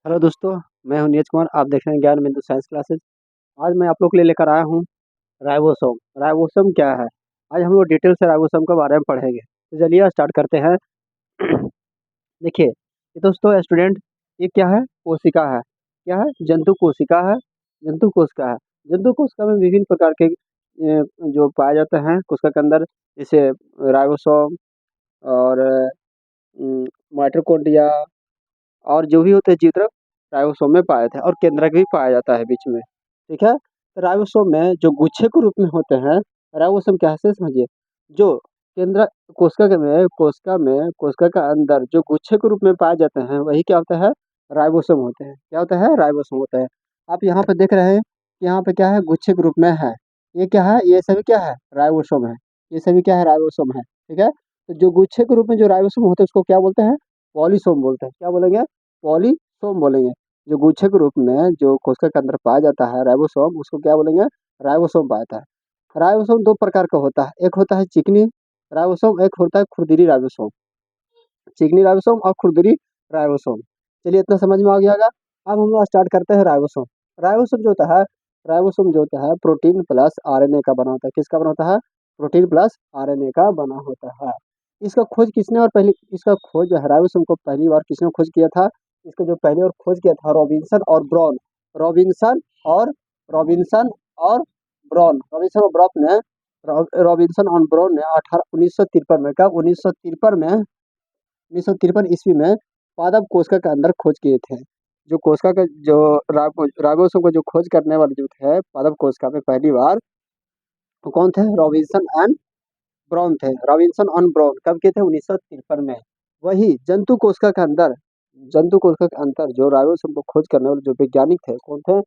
Hello दोस्तों, मैं हूं नीरज कुमार। आप देख रहे हैं ज्ञान बिंदु साइंस क्लासेस। आज मैं आप लोग के लिए लेकर आया हूं राइबोसोम। राइबोसोम क्या है? आज हम लोग डिटेल से राइबोसोम के बारे में पढ़ेंगे। तो चलिए स्टार्ट करते हैं। देखिए ये दोस्तों स्टूडेंट, ये क्या है? कोशिका है। क्या है? जंतु कोशिका है। जंतु कोशिका है। जंतु कोशिका में विभिन्न प्रकार के जो पाए जाते हैं कोशिका के अंदर, जैसे राइबोसोम और माइटोकॉन्ड्रिया और जो भी होते हैं जीव राइबोसोम में पाए जाते हैं, और केंद्रक भी पाया जाता है बीच में। ठीक है। तो राइबोसोम में जो गुच्छे के रूप में होते हैं, राइबोसोम क्या है समझिए। जो केंद्र कोशिका के अंदर जो गुच्छे के रूप में पाए जाते हैं वही क्या होता है? राइबोसोम होते हैं। क्या होता है? राइबोसोम होता है। आप यहाँ पे देख रहे हैं कि यहाँ पे क्या है? गुच्छे के रूप में है। ये क्या है? ये सभी क्या है? राइबोसोम है। ये सभी क्या है? राइबोसोम है। ठीक है। तो जो गुच्छे के रूप में जो राइबोसोम होते हैं उसको क्या बोलते हैं? पॉलीसोम बोलते हैं। क्या बोलेंगे? पॉलीसोम बोलेंगे। जो गुच्छे के रूप में जो कोशिका के अंदर पाया जाता है राइबोसोम, उसको क्या बोलेंगे? राइबोसोम पाया जाता है। राइबोसोम दो प्रकार का होता है, एक होता है चिकनी राइबोसोम, एक होता है खुरदरी राइबोसोम। चिकनी राइबोसोम और खुरदरी राइबोसोम। चलिए इतना समझ में आ गया होगा। अब हम लोग स्टार्ट करते हैं राइबोसोम। राइबोसोम जो होता है, राइबोसोम जो होता है प्रोटीन प्लस आरएनए का बना होता है। किसका बना होता है? प्रोटीन प्लस आरएनए का बना होता है। इसका खोज किसने और पहले इसका खोज जो है राइबोसोम को पहली बार किसने खोज किया था? इसका जो पहली बार खोज किया था रॉबिन्सन और ब्राउन। रॉबिन्सन और रॉबिन्सन और ब्राउन। रॉबिन्सन और ब्राउन ने रॉबिन्सन और ब्राउन ने 1953 में, कब? 1953 में, 1953 ईस्वी में पादप कोशिका के अंदर खोज किए थे। जो कोशिका का जो राइबोसोम को जो खोज करने वाले जो थे पादप कोशिका में पहली बार, वो कौन थे? रॉबिन्सन एंड ब्राउन थे। रॉबिन्सन और ब्राउन कब किए थे? 1953 में। वही जंतु कोशिका के अंदर, जंतु कोशिका के अंदर जो राइबोसोम को खोज करने वाले जो वैज्ञानिक थे कौन थे?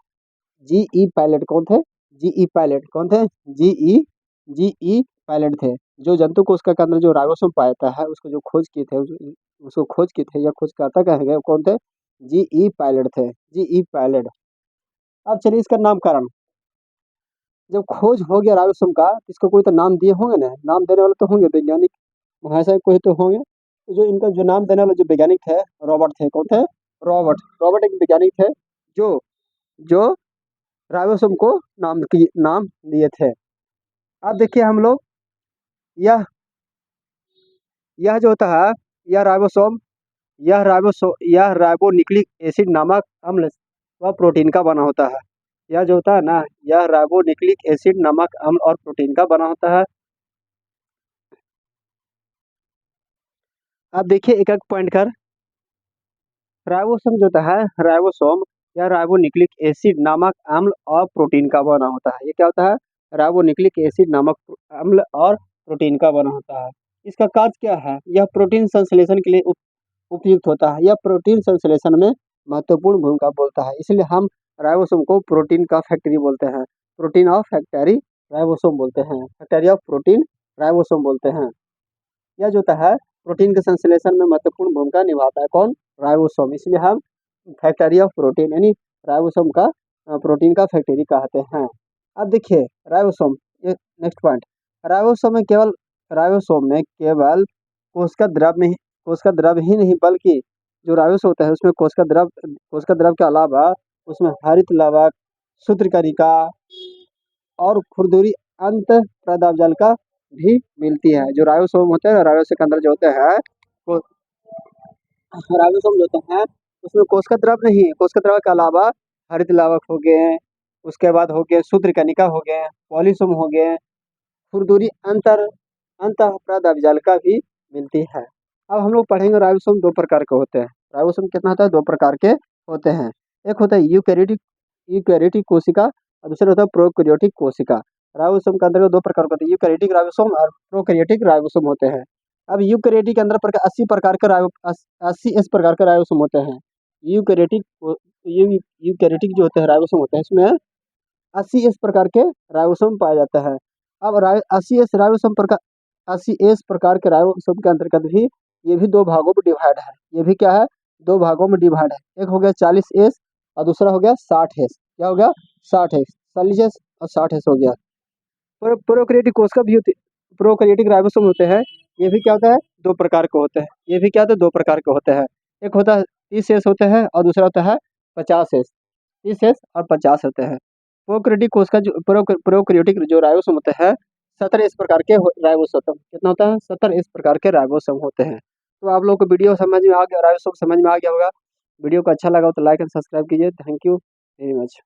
GE pilot. कौन थे? GE pilot. कौन थे? जीई जीई पायलट थे। जो जंतु कोशिका के अंदर जो राइबोसोम पाया जाता है उसको जो खोज किए थे, उसको खोज किए थे या खोजकर्ता कहेंगे, वो कौन थे? जीई पायलट थे। GE pilot. अब चलिए इसका नामकरण। जब खोज हो गया राइबोसोम का, इसको कोई तो नाम दिए होंगे ना, नाम देने वाले तो होंगे वैज्ञानिक, महाशय कोई तो होंगे। तो जो इनका जो नाम देने वाले जो वैज्ञानिक थे, रॉबर्ट थे। कौन थे? रॉबर्ट। रॉबर्ट एक वैज्ञानिक थे जो जो राइबोसोम को नाम दिए थे। अब देखिए हम लोग, यह यह जो होता है, यह राइबोसोम यह राइबोन्यूक्लिक एसिड नामक अम्ल व प्रोटीन का बना होता है। यह जो होता है ना, यह राइबोन्यूक्लिक एसिड नामक अम्ल और प्रोटीन का बना होता है। अब देखिए एक एक पॉइंट कर। राइबोसोम जो होता है, राइबोसोम या राइबोन्यूक्लिक एसिड नामक अम्ल और प्रोटीन का बना होता है। ये क्या होता है? राइबोन्यूक्लिक एसिड नामक अम्ल और प्रोटीन का बना होता है। इसका कार्य क्या है? यह प्रोटीन संश्लेषण के लिए उपयुक्त होता है। यह प्रोटीन संश्लेषण में महत्वपूर्ण भूमिका बोलता है। इसलिए हम राइबोसोम को प्रोटीन का फैक्ट्री बोलते हैं। प्रोटीन ऑफ फैक्ट्री राइबोसोम बोलते हैं। फैक्ट्री ऑफ प्रोटीन राइबोसोम बोलते हैं। यह जो होता है प्रोटीन के संश्लेषण में महत्वपूर्ण भूमिका निभाता है। कौन? राइबोसोम। इसलिए हम फैक्ट्री ऑफ प्रोटीन यानी राइबोसोम का प्रोटीन का फैक्ट्री कहते हैं। अब देखिए राइबोसोम, ये नेक्स्ट पॉइंट। राइबोसोम में केवल कोशिका द्रव ही नहीं, बल्कि जो राइबोसोम होता है उसमें कोशिका द्रव के अलावा उसमें हरित लवक, सूत्रकणिका और खुरदुरी अंत प्रदावजालिका भी मिलती है। जो राइबोसोम होते हैं, राइबोसोम के अंदर जो होते हैं वो राइबोसोम जो होते हैं उसमें कोशिका द्रव नहीं, कोशिका द्रव के अलावा हरित लवक हो गए, उसके बाद हो गए सूत्रकणिका हो गए, पॉलीसोम हो गए, खुरदुरी अंत प्रदावजालिका भी मिलती है। अब हम लोग पढ़ेंगे राइबोसोम दो प्रकार के होते हैं। राइबोसोम कितना होता है? दो प्रकार के होते हैं। एक होता है यूकैरियोटिक कोशिका और दूसरा होता है प्रोकैरियोटिक कोशिका। राइबोसोम के अंदर दो प्रकार के होते हैं, यूकैरियोटिक राइबोसोम और प्रोकैरियोटिक राइबोसोम होते हैं। अब यूकैरियोटिक के अंदर 80 इस प्रकार के राइबोसोम होते हैं। यूकैरियोटिक यूकैरियोटिक जो होते हैं राइबोसोम होते हैं, इसमें 80 इस प्रकार के राइबोसोम पाए जाते हैं। अब 80 एस प्रकार के राइबोसोम के अंतर्गत भी ये भी दो भागों में डिवाइड है। ये भी क्या है? दो भागों में डिवाइड है। एक हो गया 40 एस और दूसरा हो गया 60 एस। क्या हो गया? 60 एस, 40 एस और 60 एस हो गया। प्रोकैरियोटिक कोशिका भी होती, प्रोकैरियोटिक राइबोसोम होते हैं। ये भी क्या होता है? दो प्रकार के होते हैं। ये भी क्या होता है? दो प्रकार के होते हैं। एक होता है 30 एस होते हैं और दूसरा होता है 50 एस। 30 एस और 50 होते हैं। प्रोकैरियोटिक कोश का जो प्रोकैरियोटिक जो राइबोसोम होते हैं 70 इस प्रकार के राइबोसोम, कितना होता है 70 इस प्रकार के राइबोसोम होते हैं। तो आप लोग को वीडियो समझ में आ गया, राइबोसोम समझ में आ गया होगा। वीडियो को अच्छा लगा हो तो लाइक एंड सब्सक्राइब कीजिए। Thank you very much.